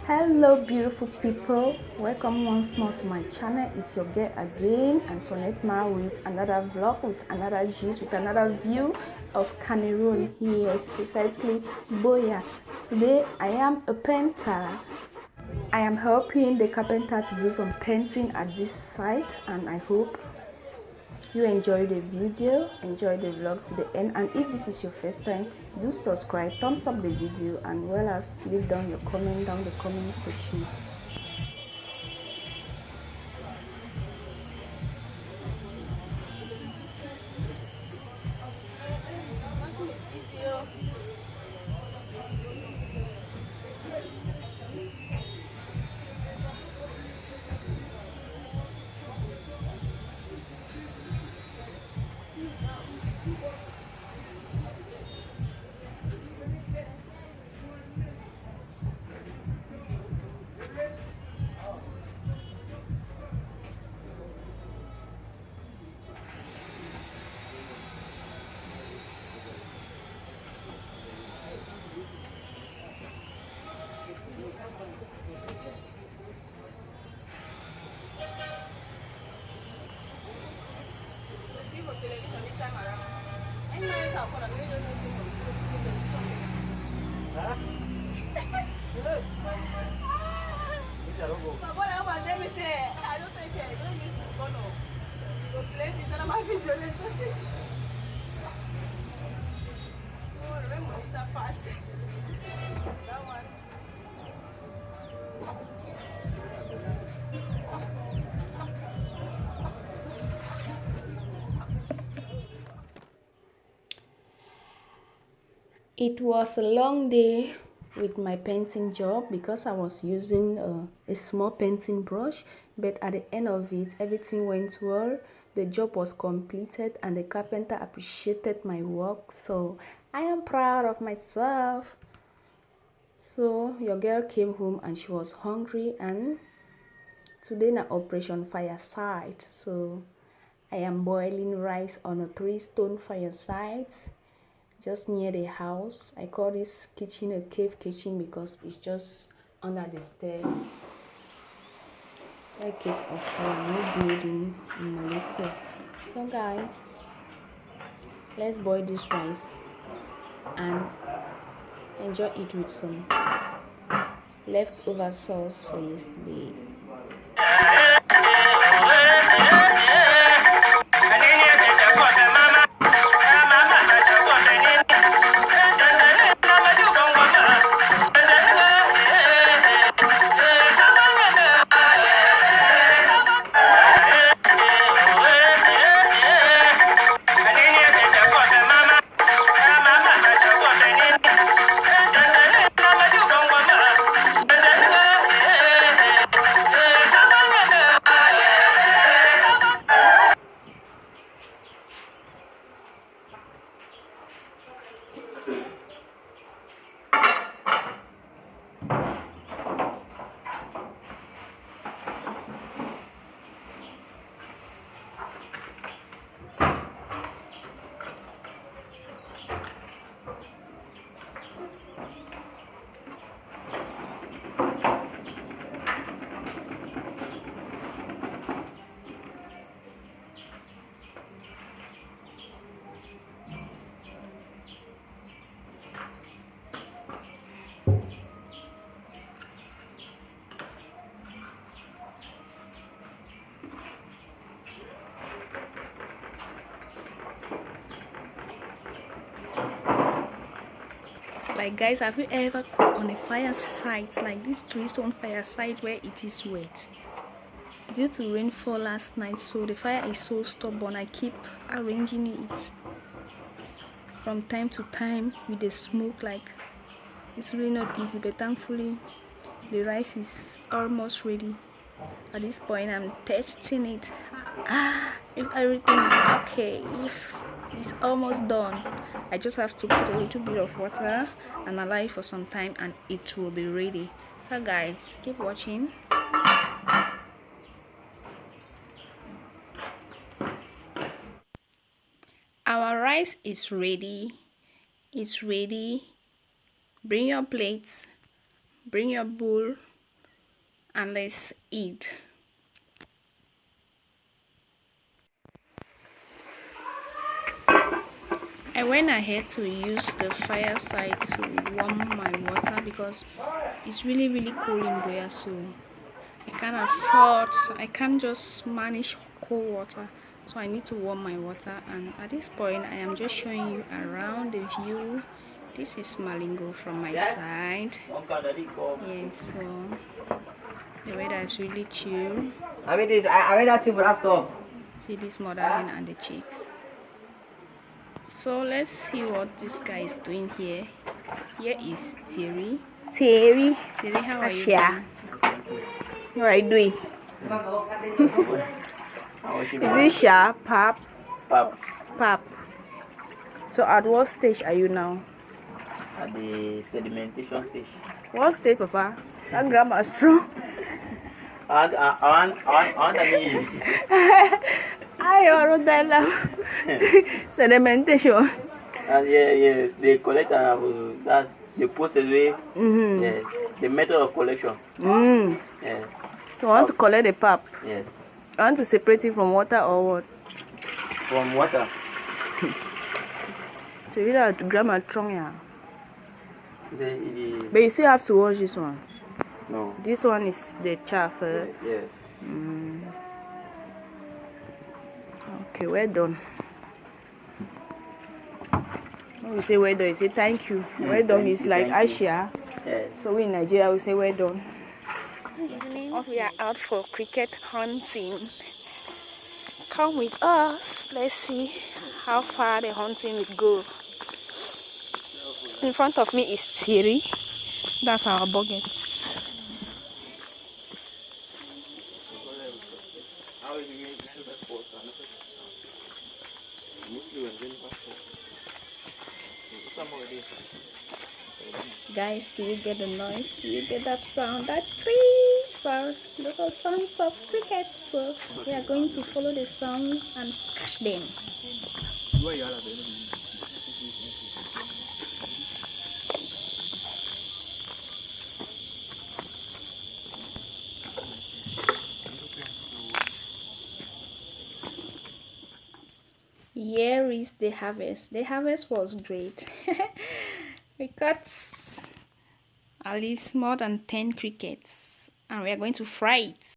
Hello beautiful people, welcome once more to my channel. It's your girl again, Antoinette Ma, with another vlog, with another gist, with another view of Cameroon. Yes, precisely Boya. Today I am a painter. I am helping the carpenter to do some painting at this site, and I hope you enjoy the video, enjoy the vlog to the end. And if this is your first time, do subscribe, thumbs up the video, and well as leave down your comment down the comment section. It was a long day with my painting job because I was using a small painting brush, but at the end of it, everything went well. The job was completed and the carpenter appreciated my work, so I am proud of myself. So your girl came home and she was hungry, and today na Operation Fireside. So I am boiling rice on a 3-stone fireside just near the house. I call this kitchen a cave kitchen because it's just under the staircase of our new building in Morocco. So guys, let's boil this rice and enjoy it with some leftover sauce for yesterday. Like guys, have you ever cooked on a fireside like this 3-stone fireside where it is wet? Due to rainfall last night, so the fire is so stubborn. I keep arranging it from time to time with the smoke. Like, it's really not easy, but thankfully the rice is almost ready. At this point I'm testing it. If everything is okay, if it's almost done, I just have to put a little bit of water and allow it for some time and it will be ready. So guys, keep watching. Our rice is ready. It's ready. Bring your plates, bring your bowl, and let's eat. I went ahead to use the fireside to warm my water because it's really cold in Boya, so I can't just manage cold water, so I need to warm my water. And at this point I am just showing you around the view. This is Malingo from my side. Yes, so the weather is really chill. I mean that thing for that stuff. See this mother hen and the chicks. So let's see what this guy is doing here. Here is Terry. Terry, How are you Asha. doing? What are you doing? Is it Sha? Pap? Pap. So at what stage are you now? At the sedimentation stage. What stage, Papa? That grandma is strong. I already tell sedimentation. Yes, they collect that's the process way. Yes, the method of collection. Yes. You want to collect the pap? Yes. You want to separate it from water or what? From water. So you have grandma strong, yeah. The But you still have to wash this one. no. This one is the chaff. Yes. Okay, well done. When we say well done, you say thank you. Well done is like Asia. Yes. So we in Nigeria we say well done. We are out for cricket hunting. Come with us. Let's see how far the hunting will go. In front of me is Thierry. That's our buckets. Guys, do you get the noise? Do you get that sound? That tree sound? Those are sounds of crickets. So we are going to follow the sounds and catch them. Here is the harvest. The harvest was great. We caught at least more than 10 crickets and we are going to fry it.